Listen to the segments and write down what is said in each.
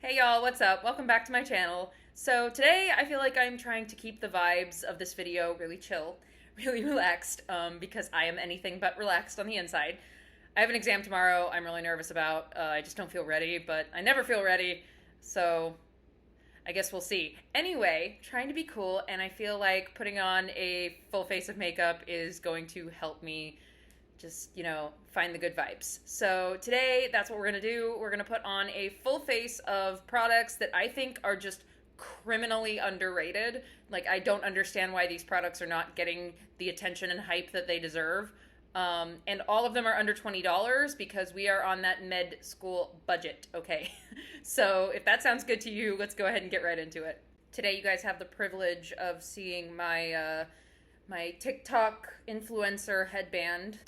Hey y'all, what's up? Welcome back to my channel. So today I feel like I'm trying to keep the vibes of this video really chill, really relaxed, because I am anything but relaxed on the inside. I have an exam tomorrow I'm really nervous about. I just don't feel ready, but I never feel ready, so I guess we'll see. Anyway, trying to be cool, and I feel like putting on a full face of makeup is going to help me just, find the good vibes. So today, that's what we're gonna do. We're gonna put on a full face of products that I think are just criminally underrated. Like, I don't understand why these products are not getting the attention and hype that they deserve. And all of them are under $20 because we are on that med school budget, okay? So if that sounds good to you, let's go ahead and get right into it. Today, you guys have the privilege of seeing my TikTok influencer headband.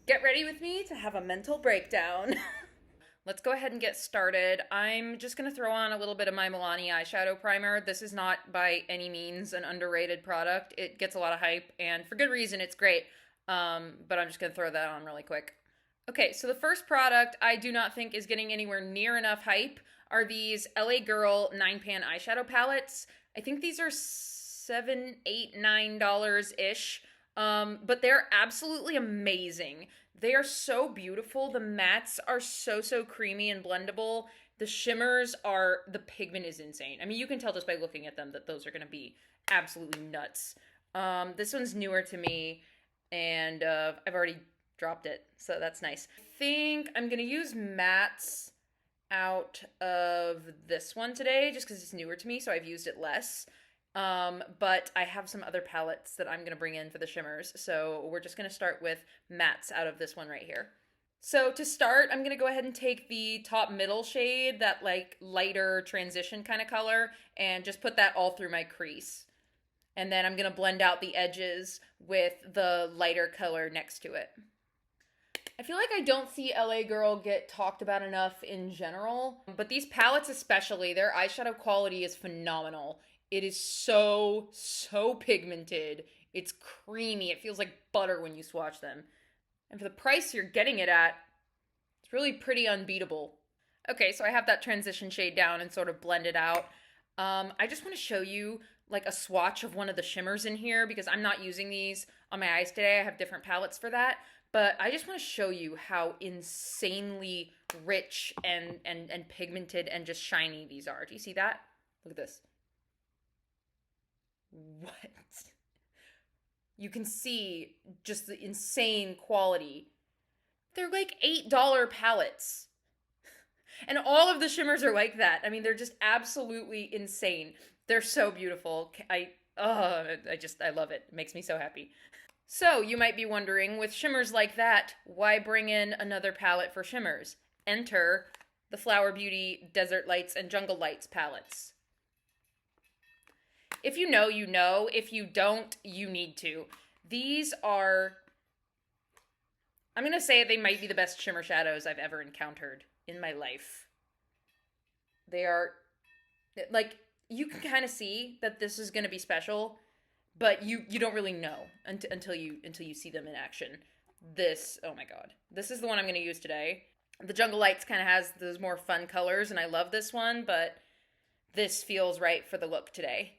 Get ready with me to have a mental breakdown. Let's go ahead and get started. I'm just going to throw on a little bit of my Milani eyeshadow primer. This is not by any means an underrated product. It gets a lot of hype, and for good reason, it's great. But I'm just going to throw that on really quick. Okay, so the first product I do not think is getting anywhere near enough hype are these LA Girl 9-pan eyeshadow palettes. I think these are $7, $8, $9-ish. But they're absolutely amazing. They are so beautiful. The mattes are so creamy and blendable. The shimmers the pigment is insane. I mean, you can tell just by looking at them that those are going to be absolutely nuts. This one's newer to me, and I've already dropped it, so that's nice. I think I'm going to use mattes out of this one today, just because it's newer to me, so I've used it less. But I have some other palettes that I'm going to bring in for the shimmers. So we're just going to start with mattes out of this one right here. So to start, I'm going to go ahead and take the top middle shade, that like lighter transition kind of color, and just put that all through my crease. And then I'm going to blend out the edges with the lighter color next to it. I feel like I don't see LA Girl get talked about enough in general, but these palettes especially, their eyeshadow quality is phenomenal. It is so pigmented. It's creamy. It feels like butter when you swatch them. And for the price you're getting it at, it's really pretty unbeatable. Okay, so I have that transition shade down and sort of blended out. I just want to show you like a swatch of one of the shimmers in here because I'm not using these on my eyes today. I have different palettes for that. But I just want to show you how insanely rich and pigmented and just shiny these are. Do you see that? Look at this. What? You can see just the insane quality. They're like $8 palettes. And all of the shimmers are like that. I mean, they're just absolutely insane. They're so beautiful. I love it. It makes me so happy. So, you might be wondering, with shimmers like that, why bring in another palette for shimmers? Enter the Flower Beauty Desert Lights and Jungle Lights palettes. If you know, you know. If you don't, you need to. These are, I'm going to say they might be the best shimmer shadows I've ever encountered in my life. They are, like, you can kind of see that this is going to be special, but you don't really know until you see them in action. This, oh my god. This is the one I'm going to use today. The Jungle Lights kind of has those more fun colors, and I love this one, but this feels right for the look today.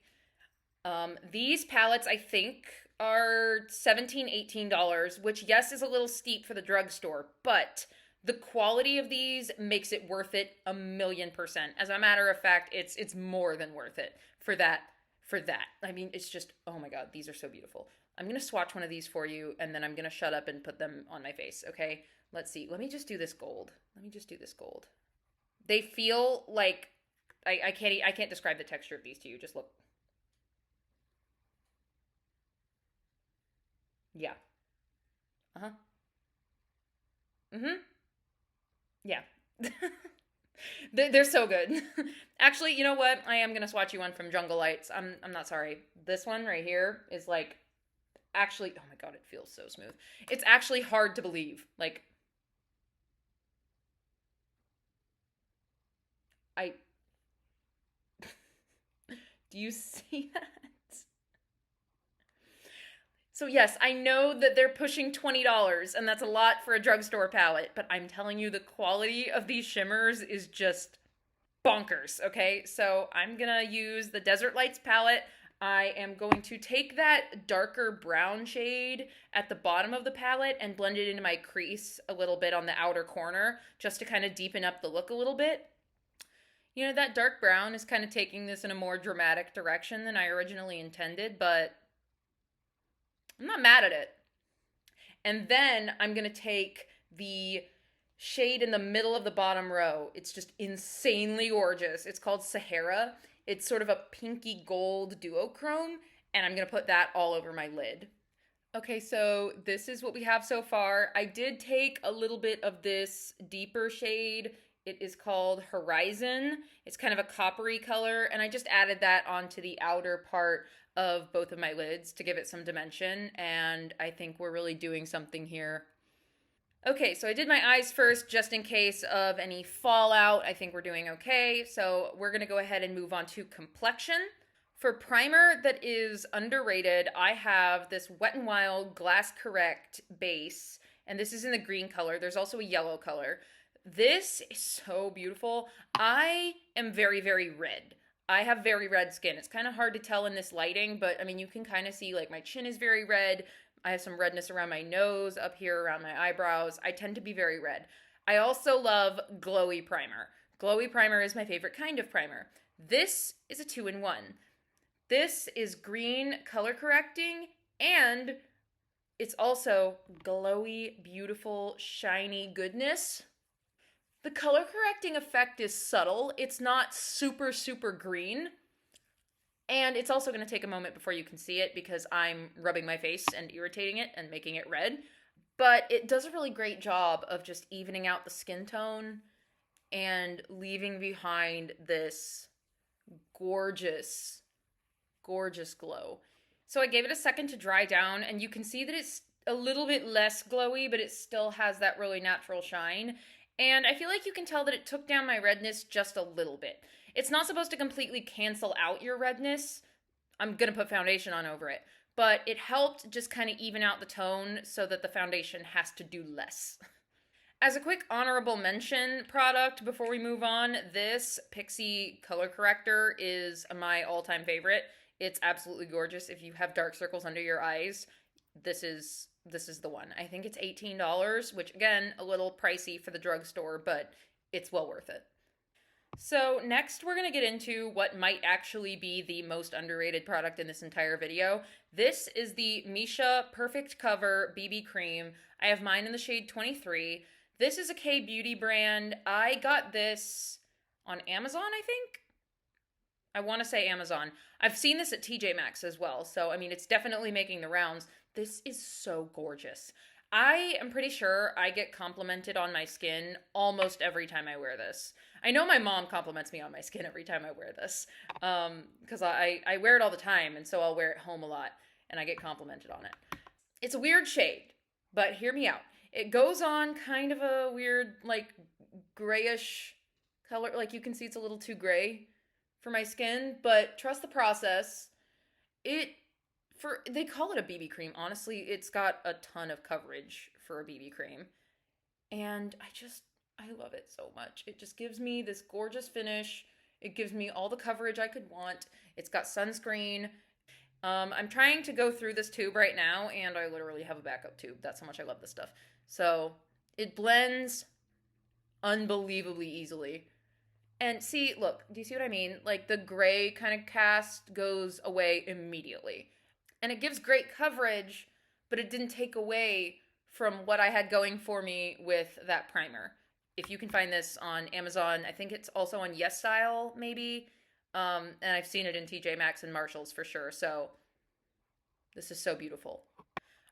These palettes, I think, are $17, $18, which, yes, is a little steep for the drugstore, but the quality of these makes it worth it 1,000,000%. As a matter of fact, it's more than worth it for that. I mean, it's just, oh my god, these are so beautiful. I'm going to swatch one of these for you, and then I'm going to shut up and put them on my face, okay? Let's see. Let me just do this gold. They feel like, I can't describe the texture of these to you. Just look. Yeah. Uh-huh. Mm-hmm. Yeah. They're so good. Actually, you know what? I am going to swatch you one from Jungle Lights. I'm not sorry. This one right here is like, actually, oh my god, it feels so smooth. It's actually hard to believe. Like, do you see that? So yes, I know that they're pushing $20, and that's a lot for a drugstore palette, but I'm telling you, the quality of these shimmers is just bonkers, okay? So I'm gonna use the Desert Lights palette. I am going to take that darker brown shade at the bottom of the palette and blend it into my crease a little bit on the outer corner, just to kind of deepen up the look a little bit. You know, that dark brown is kind of taking this in a more dramatic direction than I originally intended, but I'm not mad at it. And then I'm going to take the shade in the middle of the bottom row. It's just insanely gorgeous. It's called Sahara. It's sort of a pinky gold duochrome, and I'm going to put that all over my lid. Okay, so this is what we have so far. I did take a little bit of this deeper shade. It is called Horizon. It's kind of a coppery color, and I just added that onto the outer part of both of my lids to give it some dimension, and I think we're really doing something here. Okay, so I did my eyes first just in case of any fallout. I think we're doing okay. So we're going to go ahead and move on to complexion. For primer that is underrated, I have this Wet n Wild Glass Correct base, and this is in the green color. There's also a yellow color. This is so beautiful. I am very, very red. I have very red skin. It's kind of hard to tell in this lighting, but I mean, you can kind of see like my chin is very red. I have some redness around my nose, up here around my eyebrows. I tend to be very red. I also love glowy primer. Glowy primer is my favorite kind of primer. This is a 2-in-1. This is green color correcting, and it's also glowy, beautiful, shiny goodness. The color correcting effect is subtle. It's not super, super green. And it's also going to take a moment before you can see it because I'm rubbing my face and irritating it and making it red. But it does a really great job of just evening out the skin tone and leaving behind this gorgeous, gorgeous glow. So I gave it a second to dry down, and you can see that it's a little bit less glowy, but it still has that really natural shine. And I feel like you can tell that it took down my redness just a little bit. It's not supposed to completely cancel out your redness. I'm going to put foundation on over it. But it helped just kind of even out the tone so that the foundation has to do less. As a quick honorable mention product before we move on, this Pixi color corrector is my all-time favorite. It's absolutely gorgeous. If you have dark circles under your eyes, this is the one. I think it's $18, which again, a little pricey for the drugstore, but it's well worth it. So next we're going to get into what might actually be the most underrated product in this entire video. This is the Missha Perfect Cover BB Cream. I have mine in the shade 23. This is a K-beauty brand. I got this on Amazon, I think? I want to say Amazon. I've seen this at TJ Maxx as well, so I mean, it's definitely making the rounds. This is so gorgeous. I am pretty sure I get complimented on my skin almost every time I wear this. I know my mom compliments me on my skin every time I wear this, because I wear it all the time, and so I'll wear it home a lot, and I get complimented on it. It's a weird shade, but hear me out. It goes on kind of a weird, like, grayish color. Like, you can see it's a little too gray for my skin, but trust the process. They call it a BB cream. Honestly, it's got a ton of coverage for a BB cream. And I love it so much. It just gives me this gorgeous finish. It gives me all the coverage I could want. It's got sunscreen. I'm trying to go through this tube right now, and I literally have a backup tube. That's how much I love this stuff. So it blends unbelievably easily. And see, look, do you see what I mean? Like, the gray kind of cast goes away immediately. And it gives great coverage, but it didn't take away from what I had going for me with that primer. If you can find this on Amazon, I think it's also on Yes Style, maybe. And I've seen it in TJ Maxx and Marshalls for sure. So this is so beautiful.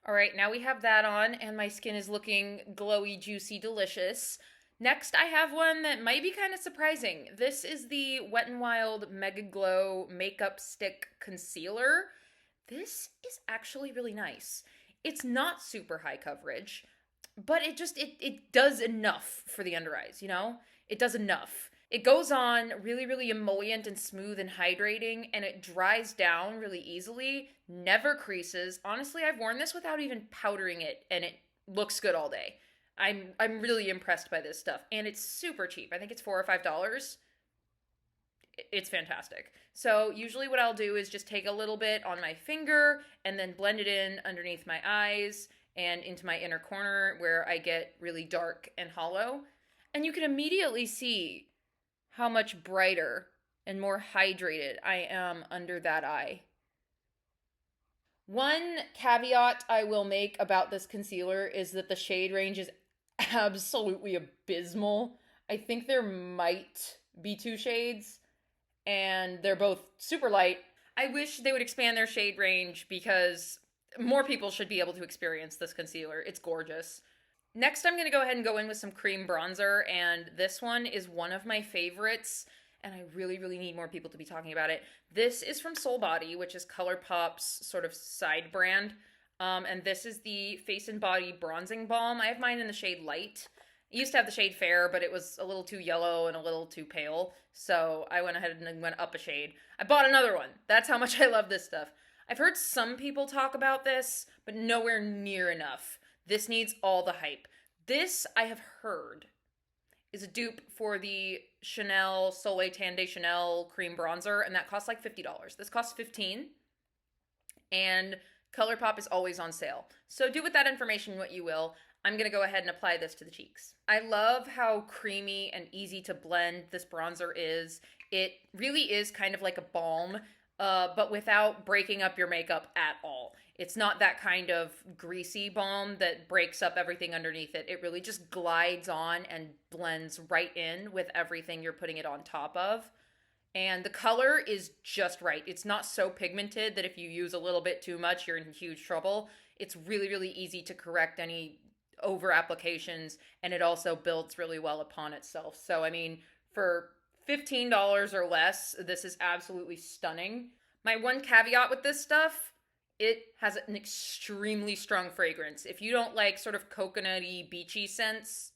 All right, now we have that on, and my skin is looking glowy, juicy, delicious. Next, I have one that might be kind of surprising. This is the Wet n Wild MegaGlo Makeup Stick Concealer. This is actually really nice. It's not super high coverage, but it does enough for the under eyes, you know? It does enough. It goes on really, really emollient and smooth and hydrating, and it dries down really easily, never creases. Honestly, I've worn this without even powdering it, and it looks good all day. I'm really impressed by this stuff, and it's super cheap. I think it's $4 or $5. it's fantastic. So usually what I'll do is just take a little bit on my finger and then blend it in underneath my eyes and into my inner corner where I get really dark and hollow. And you can immediately see how much brighter and more hydrated I am under that eye. One caveat I will make about this concealer is that the shade range is absolutely abysmal. I think there might be 2 shades, and they're both super light. I wish they would expand their shade range because more people should be able to experience this concealer. It's gorgeous. Next, I'm going to go ahead and go in with some cream bronzer, and this one is one of my favorites, and I really, really need more people to be talking about it. This is from Soul Body, which is ColourPop's sort of side brand, and this is the Face and Body Bronzing Balm. I have mine in the shade Light. I used to have the shade Fair, but it was a little too yellow and a little too pale, so I went ahead and went up a shade. I bought another one. That's how much I love this stuff. I've heard some people talk about this, but nowhere near enough. This needs all the hype. This, I have heard, is a dupe for the Chanel Soleil Tan de Chanel cream bronzer, and that costs like $50. This costs $15, and ColourPop is always on sale. So do with that information what you will. I'm going to go ahead and apply this to the cheeks. I love how creamy and easy to blend this bronzer is. It really is kind of like a balm, but without breaking up your makeup at all. It's not that kind of greasy balm that breaks up everything underneath it. It really just glides on and blends right in with everything you're putting it on top of. And the color is just right. It's not so pigmented that if you use a little bit too much, you're in huge trouble. It's really, really easy to correct any over applications, and it also builds really well upon itself. So, I mean, for $15 or less, this is absolutely stunning. My one caveat with this stuff, it has an extremely strong fragrance. If you don't like sort of coconutty, beachy scents,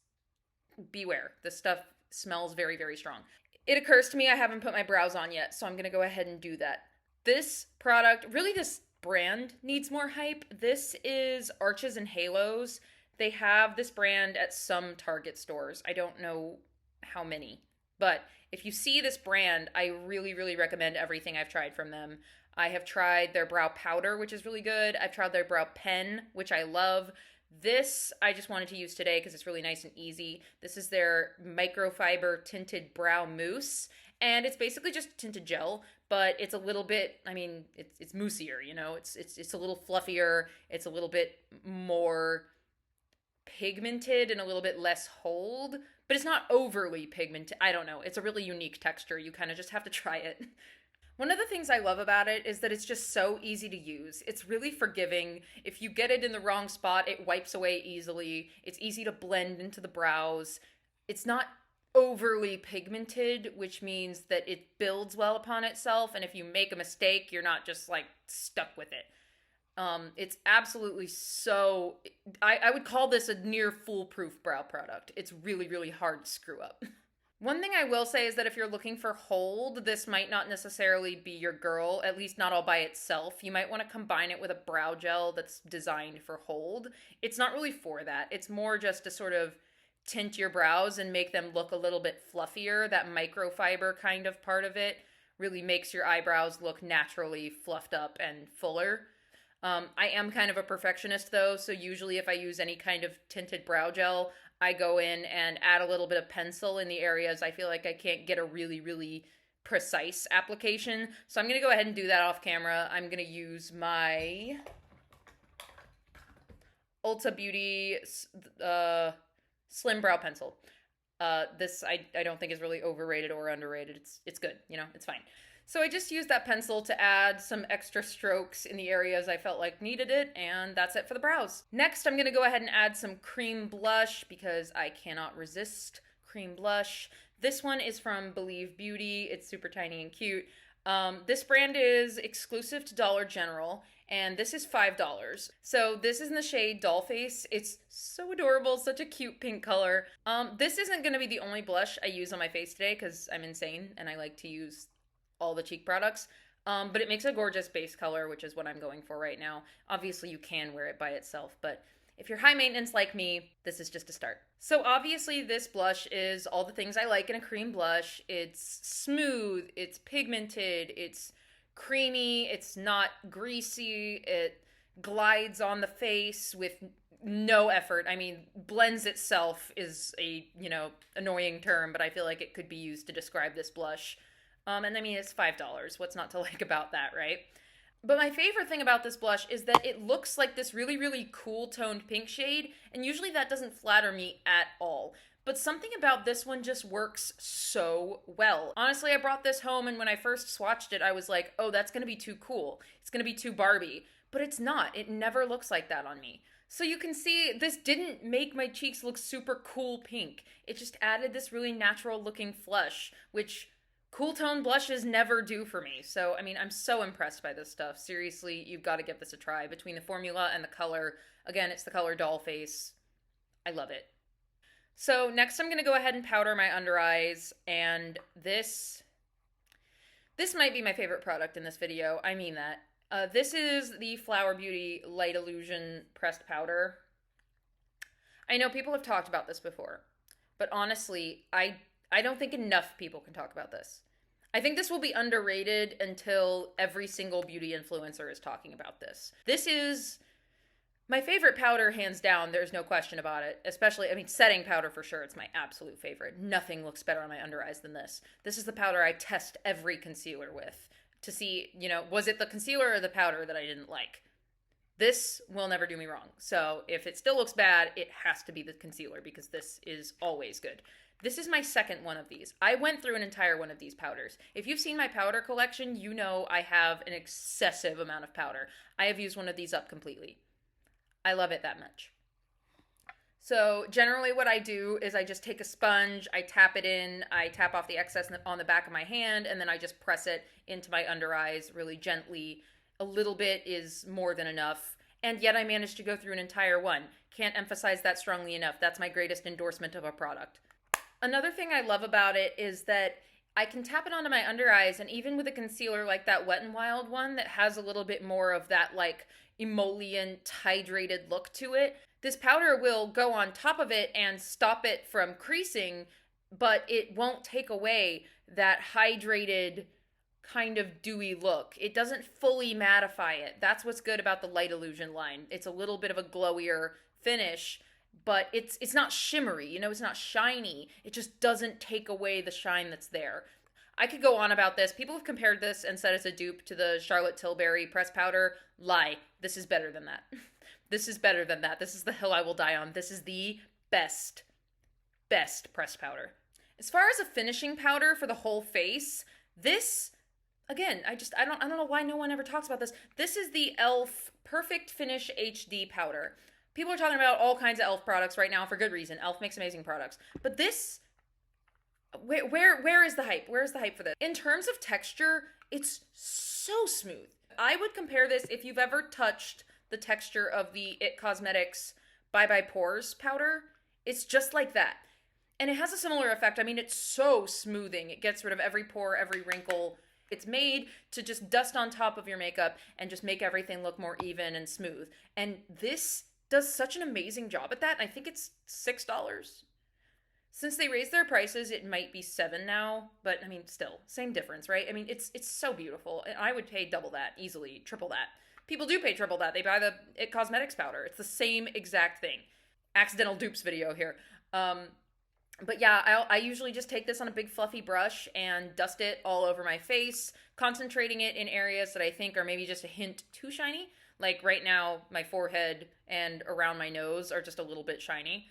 beware. This stuff smells very, very strong. It occurs to me I haven't put my brows on yet, so I'm going to go ahead and do that. This product, really this brand needs more hype. This is Arches and Halos. They have this brand at some Target stores. I don't know how many. But if you see this brand, I really, really recommend everything I've tried from them. I have tried their brow powder, which is really good. I've tried their brow pen, which I love. This I just wanted to use today because it's really nice and easy. This is their Microfiber Tinted Brow Mousse. And it's basically just tinted gel, but it's a little bit, I mean, it's moussier, you know? It's a little fluffier. It's a little bit more pigmented and a little bit less hold, but it's not overly pigmented. I don't know. It's a really unique texture. You kind of just have to try it. One of the things I love about it is that it's just so easy to use. It's really forgiving. If you get it in the wrong spot, it wipes away easily. It's easy to blend into the brows. It's not overly pigmented, which means that it builds well upon itself, and if you make a mistake, you're not just like stuck with it. It's absolutely so, I would call this a near foolproof brow product. It's really, really hard to screw up. One thing I will say is that if you're looking for hold, this might not necessarily be your girl, at least not all by itself. You might want to combine it with a brow gel that's designed for hold. It's not really for that. It's more just to sort of tint your brows and make them look a little bit fluffier. That microfiber kind of part of it really makes your eyebrows look naturally fluffed up and fuller. I am kind of a perfectionist though, so usually if I use any kind of tinted brow gel, I go in and add a little bit of pencil in the areas I feel like I can't get a really, really precise application. So I'm going to go ahead and do that off camera. I'm going to use my Ulta Beauty Slim Brow Pencil. This I don't think is really overrated or underrated. It's good, you know, it's fine. So I just used that pencil to add some extra strokes in the areas I felt like needed it, and that's it for the brows. Next, I'm going to go ahead and add some cream blush because I cannot resist cream blush. This one is from Believe Beauty. It's super tiny and cute. This brand is exclusive to Dollar General, and this is $5. So this is in the shade Dollface. It's so adorable, such a cute pink color. This isn't going to be the only blush I use on my face today because I'm insane and I like to use all the cheek products, but it makes a gorgeous base color, which is what I'm going for right now. Obviously you can wear it by itself, but if you're high maintenance like me, this is just a start. So obviously this blush is all the things I like in a cream blush. It's smooth, it's pigmented, it's creamy, it's not greasy, it glides on the face with no effort. I mean, blends itself is a, annoying term, but I feel like it could be used to describe this blush. And I mean, it's $5. What's not to like about that, right? But my favorite thing about this blush is that it looks like this really, really cool toned pink shade, and usually that doesn't flatter me at all. But something about this one just works so well. Honestly, I brought this home, and when I first swatched it, I was like, oh, that's gonna be too cool. It's gonna be too Barbie. But it's not. It never looks like that on me. So you can see this didn't make my cheeks look super cool pink. It just added this really natural looking flush, which cool tone blushes never do for me. So, I mean, I'm so impressed by this stuff. Seriously, you've got to give this a try. Between the formula and the color, again, it's the color Dollface. I love it. So next I'm going to go ahead and powder my under eyes, and this might be my favorite product in this video. I mean that. This is the Flower Beauty Light Illusion Pressed Powder. I know people have talked about this before, but honestly, I don't think enough people can talk about this. I think this will be underrated until every single beauty influencer is talking about this. This is my favorite powder, hands down. There's no question about it. Especially, I mean, setting powder for sure. It's my absolute favorite. Nothing looks better on my under eyes than this. This is the powder I test every concealer with to see, was it the concealer or the powder that I didn't like? This will never do me wrong. So if it still looks bad, it has to be the concealer because this is always good. This is my second one of these. I went through an entire one of these powders. If you've seen my powder collection, you know I have an excessive amount of powder. I have used one of these up completely. I love it that much. So generally what I do is I just take a sponge, I tap it in, I tap off the excess on the back of my hand, and then I just press it into my under eyes really gently. A little bit is more than enough, and yet I managed to go through an entire one. Can't emphasize that strongly enough. That's my greatest endorsement of a product. Another thing I love about it is that I can tap it onto my under eyes, and even with a concealer like that Wet n Wild one that has a little bit more of that like emollient, hydrated look to it, this powder will go on top of it and stop it from creasing, but it won't take away that hydrated kind of dewy look. It doesn't fully mattify it. That's what's good about the Light Illusion line. It's a little bit of a glowier finish, but it's not shimmery, it's not shiny. It just doesn't take away the shine that's there. I could go on about this. People have compared this and said it's a dupe to the Charlotte Tilbury press powder. Lie. This is better than that. This is better than that. This is the hill I will die on. This is the best pressed powder. As far as a finishing powder for the whole face, this, again, I don't know why no one ever talks about this. This is the e.l.f. Perfect Finish HD powder. People are talking about all kinds of e.l.f. products right now for good reason. e.l.f. makes amazing products. But this, where is the hype? Where is the hype for this? In terms of texture, it's so smooth. I would compare this if you've ever touched the texture of the IT Cosmetics Bye Bye Pores powder. It's just like that. And it has a similar effect. I mean, it's so smoothing. It gets rid of every pore, every wrinkle. It's made to just dust on top of your makeup and just make everything look more even and smooth. And this does such an amazing job at that. I think it's $6. Since they raised their prices, it might be $7 now, but I mean, still, same difference, right? I mean, it's so beautiful. And I would pay double that, easily, triple that. People do pay triple that. They buy the IT Cosmetics powder. It's the same exact thing. Accidental dupes video here. But yeah, I usually just take this on a big fluffy brush and dust it all over my face, concentrating it in areas that I think are maybe just a hint too shiny. Like right now, my forehead and around my nose are just a little bit shiny.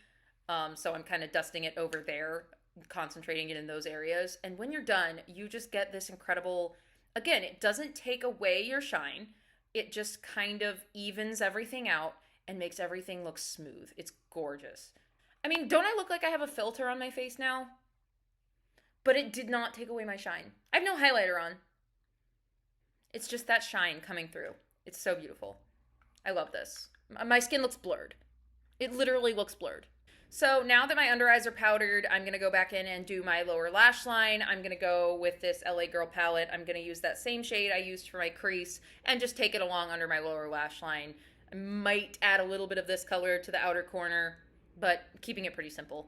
So I'm kind of dusting it over there, concentrating it in those areas. And when you're done, you just get this incredible, again, it doesn't take away your shine. It just kind of evens everything out and makes everything look smooth. It's gorgeous. I mean, don't I look like I have a filter on my face now? But it did not take away my shine. I have no highlighter on. It's just that shine coming through. It's so beautiful. I love this. My skin looks blurred. It literally looks blurred. So now that my under eyes are powdered, I'm going to go back in and do my lower lash line. I'm going to go with this LA Girl palette. I'm going to use that same shade I used for my crease and just take it along under my lower lash line. I might add a little bit of this color to the outer corner, but keeping it pretty simple.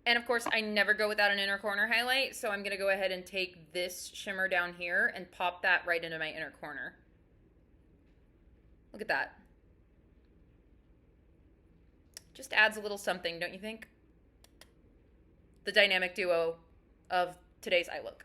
And of course, I never go without an inner corner highlight, so I'm going to go ahead and take this shimmer down here and pop that right into my inner corner. Look at that. Just adds a little something, don't you think? The dynamic duo of today's eye look.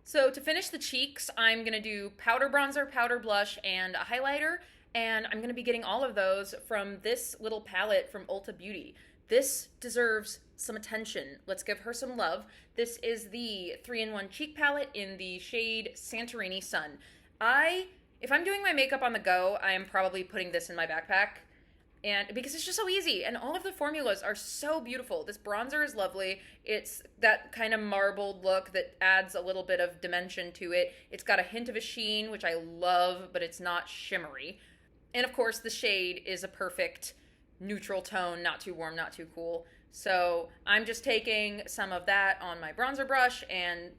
So to finish the cheeks, I'm going to do powder bronzer, powder blush, and a highlighter. And I'm going to be getting all of those from this little palette from Ulta Beauty. This deserves some attention. Let's give her some love. This is the 3-in-1 cheek palette in the shade Santorini Sun. If I'm doing my makeup on the go, I am probably putting this in my backpack. And because it's just so easy, and all of the formulas are so beautiful. This bronzer is lovely. It's that kind of marbled look that adds a little bit of dimension to it. It's got a hint of a sheen, which I love, but it's not shimmery. And of course, the shade is a perfect neutral tone, not too warm, not too cool. So I'm just taking some of that on my bronzer brush and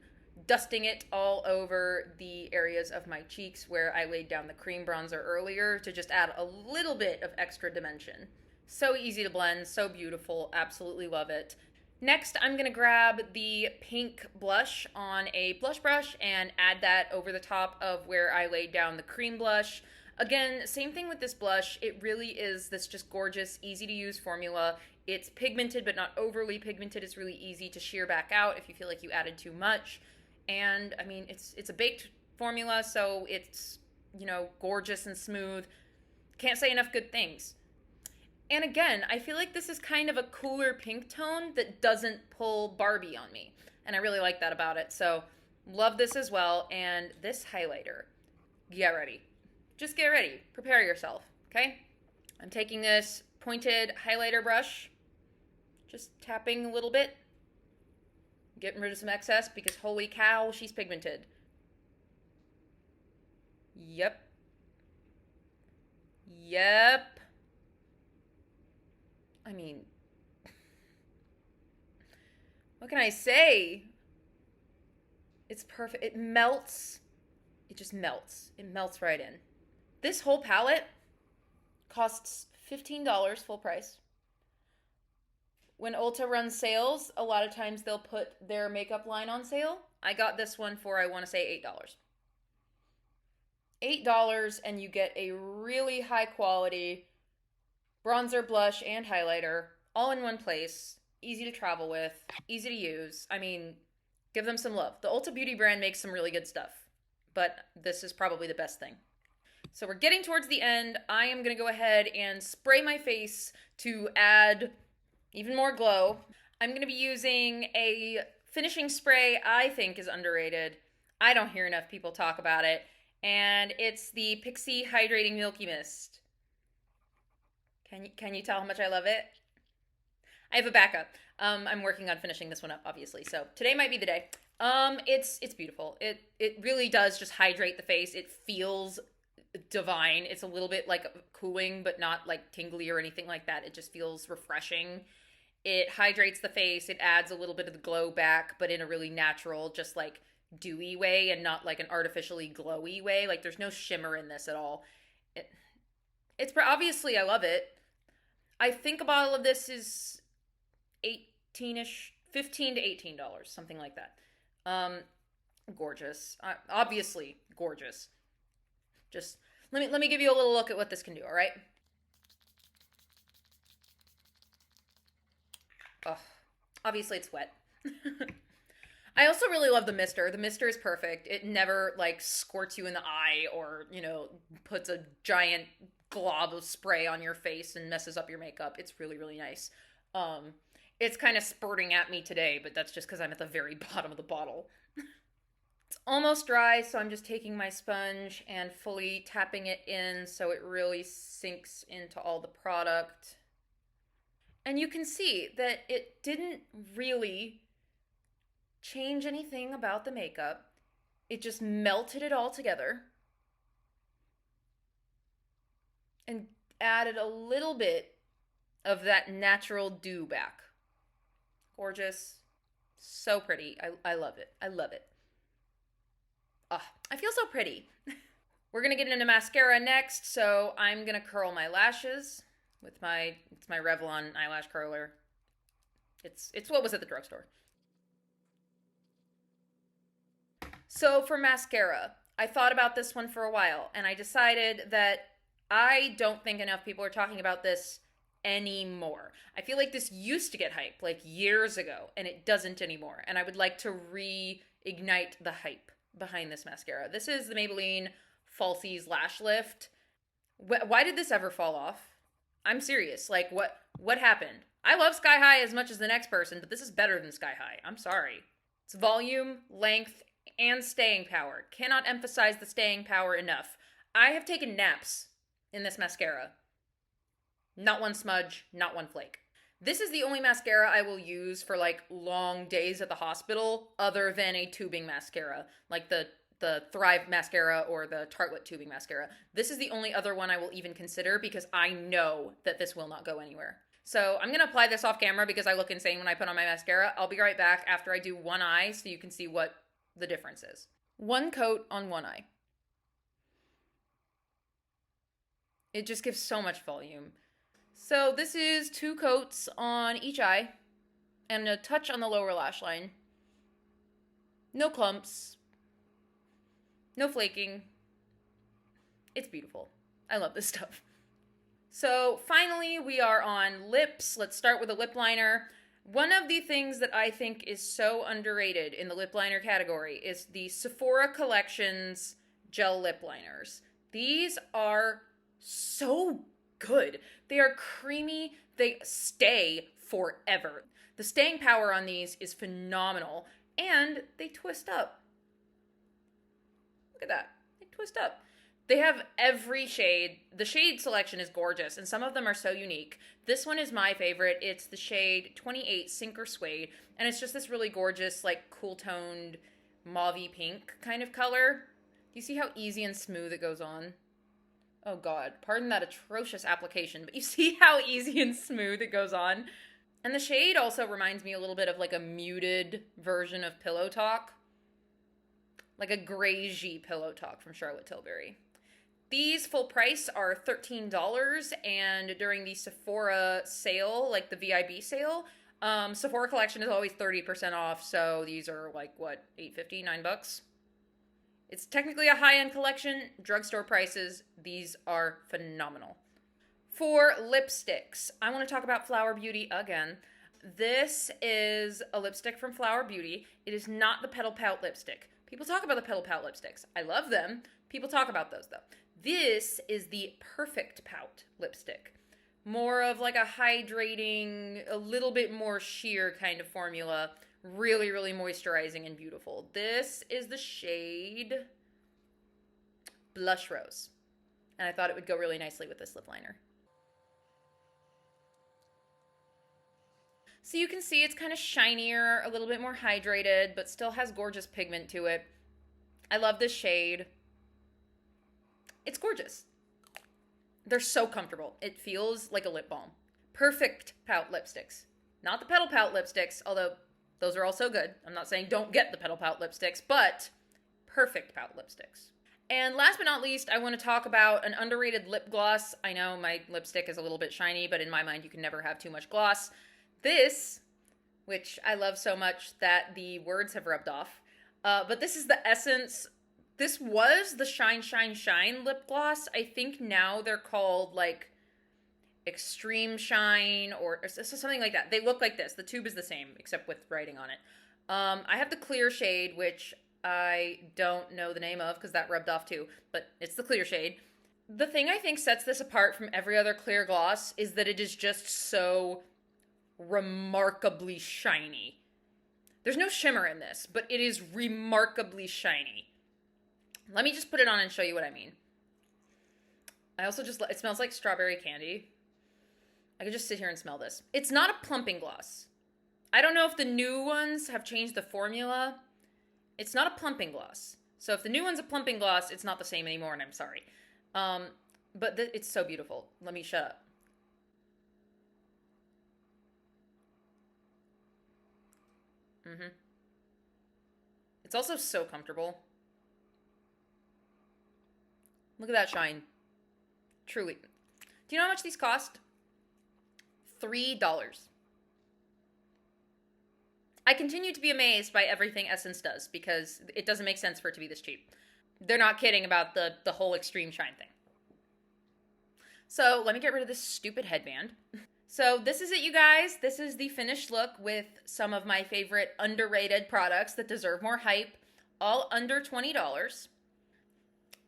dusting it all over the areas of my cheeks where I laid down the cream bronzer earlier to just add a little bit of extra dimension. So easy to blend, so beautiful, absolutely love it. Next, I'm going to grab the pink blush on a blush brush and add that over the top of where I laid down the cream blush. Again, same thing with this blush. It really is this just gorgeous, easy to use formula. It's pigmented, but not overly pigmented. It's really easy to shear back out if you feel like you added too much. And I mean, it's a baked formula, so it's, you know, gorgeous and smooth. Can't say enough good things. And again, I feel like this is kind of a cooler pink tone that doesn't pull Barbie on me. And I really like that about it. So love this as well. And this highlighter, get ready. Just get ready. Prepare yourself, okay? I'm taking this pointed highlighter brush, just tapping a little bit. Getting rid of some excess because holy cow, she's pigmented. Yep. I mean, what can I say? It's perfect. It melts. It just melts. It melts right in. This whole palette costs $15 full price. When Ulta runs sales, a lot of times they'll put their makeup line on sale. I got this one for, I want to say, $8. $8 and you get a really high quality bronzer, blush, and highlighter all in one place. Easy to travel with, easy to use. I mean, give them some love. The Ulta Beauty brand makes some really good stuff, but this is probably the best thing. So we're getting towards the end. I am going to go ahead and spray my face to add even more glow. I'm going to be using a finishing spray I think is underrated. I don't hear enough people talk about it. And it's the Pixi Hydrating Milky Mist. Can you tell how much I love it? I have a backup. I'm working on finishing this one up, obviously. So today might be the day. It's beautiful. It really does just hydrate the face. It feels divine. It's a little bit like cooling, but not like tingly or anything like that. It just feels refreshing. It hydrates the face. It adds a little bit of the glow back, but in a really natural, just like dewy way and not like an artificially glowy way. Like there's no shimmer in this at all. It's obviously I love it. I think a bottle of this is $18-ish, $15 to $18, something like that. Gorgeous. Obviously gorgeous. Just let me give you a little look at what this can do, all right? Oh, obviously it's wet. I also really love the mister. The mister is perfect. It never like squirts you in the eye or, you know, puts a giant glob of spray on your face and messes up your makeup. It's really, really nice. It's kind of spurting at me today, but that's just because I'm at the very bottom of the bottle. It's almost dry, so I'm just taking my sponge and fully tapping it in so it really sinks into all the product. And you can see that it didn't really change anything about the makeup. It just melted it all together and added a little bit of that natural dew back. Gorgeous. So pretty. I love it. I love it. Ah, I feel so pretty. We're gonna get into mascara next, so I'm gonna curl my lashes with it's my Revlon eyelash curler. It's what was at the drugstore. So for mascara, I thought about this one for a while, and I decided that I don't think enough people are talking about this anymore. I feel like this used to get hype like years ago, and it doesn't anymore. And I would like to reignite the hype behind this mascara. This is the Maybelline Falsies Lash Lift. Why did this ever fall off? I'm serious. Like, what happened? I love Sky High as much as the next person, but this is better than Sky High. I'm sorry. It's volume, length, and staying power. Cannot emphasize the staying power enough. I have taken naps in this mascara. Not one smudge, not one flake. This is the only mascara I will use for like long days at the hospital other than a tubing mascara, like the Thrive mascara or the Tartelette tubing mascara. This is the only other one I will even consider because I know that this will not go anywhere. So I'm going to apply this off camera because I look insane when I put on my mascara. I'll be right back after I do one eye so you can see what the difference is. One coat on one eye. It just gives so much volume. So this is 2 coats on each eye and a touch on the lower lash line. No clumps. No flaking. It's beautiful. I love this stuff. So finally we are on lips. Let's start with a lip liner. One of the things that I think is so underrated in the lip liner category is the Sephora Collections gel lip liners. These are so good. They are creamy. They stay forever. The staying power on these is phenomenal, and they twist up. Look at that. They twist up. They have every shade. The shade selection is gorgeous, and some of them are so unique. This one is my favorite. It's the shade 28 Sinker Suede, and it's just this really gorgeous, like, cool-toned, mauve-y pink kind of color. Do you see how easy and smooth it goes on? Oh, God. Pardon that atrocious application, but you see how easy and smooth it goes on? And the shade also reminds me a little bit of, like, a muted version of Pillow Talk. Like a grayish Pillow Talk from Charlotte Tilbury. These full price are $13, and during the Sephora sale, like the VIB sale, Sephora collection is always 30% off, so these are like, what, $8.50, $9? It's technically a high-end collection. Drugstore prices, these are phenomenal. For lipsticks, I want to talk about Flower Beauty again. This is a lipstick from Flower Beauty. It is not the Petal Pout lipstick. People talk about the Petal Pout lipsticks. I love them. People talk about those, though. This is the Perfect Pout lipstick. More of like a hydrating, a little bit more sheer kind of formula. Really, really moisturizing and beautiful. This is the shade Blush Rose. And I thought it would go really nicely with this lip liner. So you can see it's kind of shinier, a little bit more hydrated, but still has gorgeous pigment to it. I love this shade. It's gorgeous. They're so comfortable. It feels like a lip balm. Perfect Pout lipsticks. Not the Petal Pout lipsticks, although those are also good. I'm not saying don't get the Petal Pout lipsticks, but Perfect Pout lipsticks. And last but not least, I want to talk about an underrated lip gloss. I know my lipstick is a little bit shiny, but in my mind, you can never have too much gloss. This, which I love so much that the words have rubbed off, but this is the Essence. This was the Shine, Shine, Shine lip gloss. I think now they're called, like, Extreme Shine or something like that. They look like this. The tube is the same, except with writing on it. I have the clear shade, which I don't know the name of because that rubbed off too, but it's the clear shade. The thing I think sets this apart from every other clear gloss is that it is just so remarkably shiny. There's no shimmer in this, but it is remarkably shiny. Let me just put it on and show you what I mean. I also just, it smells like strawberry candy. I could just sit here and smell this. It's not a plumping gloss. I don't know if the new ones have changed the formula. It's not a plumping gloss. So if the new one's a plumping gloss, it's not the same anymore, and I'm sorry. But it's so beautiful. Let me shut up. It's also so comfortable. Look at that shine. Truly. Do you know how much these cost? $3. I continue to be amazed by everything Essence does because it doesn't make sense for it to be this cheap. They're not kidding about the whole extreme shine thing. So let me get rid of this stupid headband. So this is it, you guys. This is the finished look with some of my favorite underrated products that deserve more hype, all under $20.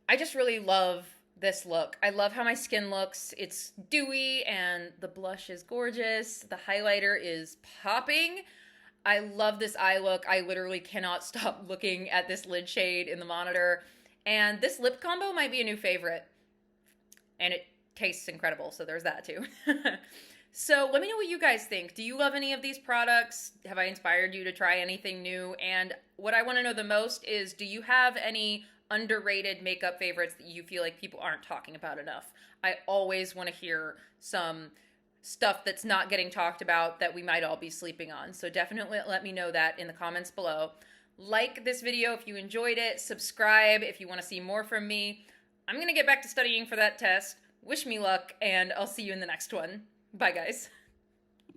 I just really love this look. I love how my skin looks. It's dewy and the blush is gorgeous. The highlighter is popping. I love this eye look. I literally cannot stop looking at this lid shade in the monitor. And this lip combo might be a new favorite. And it tastes incredible, so there's that too. So let me know what you guys think. Do you love any of these products? Have I inspired you to try anything new? And what I want to know the most is, do you have any underrated makeup favorites that you feel like people aren't talking about enough? I always want to hear some stuff that's not getting talked about that we might all be sleeping on. So definitely let me know that in the comments below. Like this video if you enjoyed it. Subscribe if you want to see more from me. I'm going to get back to studying for that test. Wish me luck, and I'll see you in the next one. Bye, guys.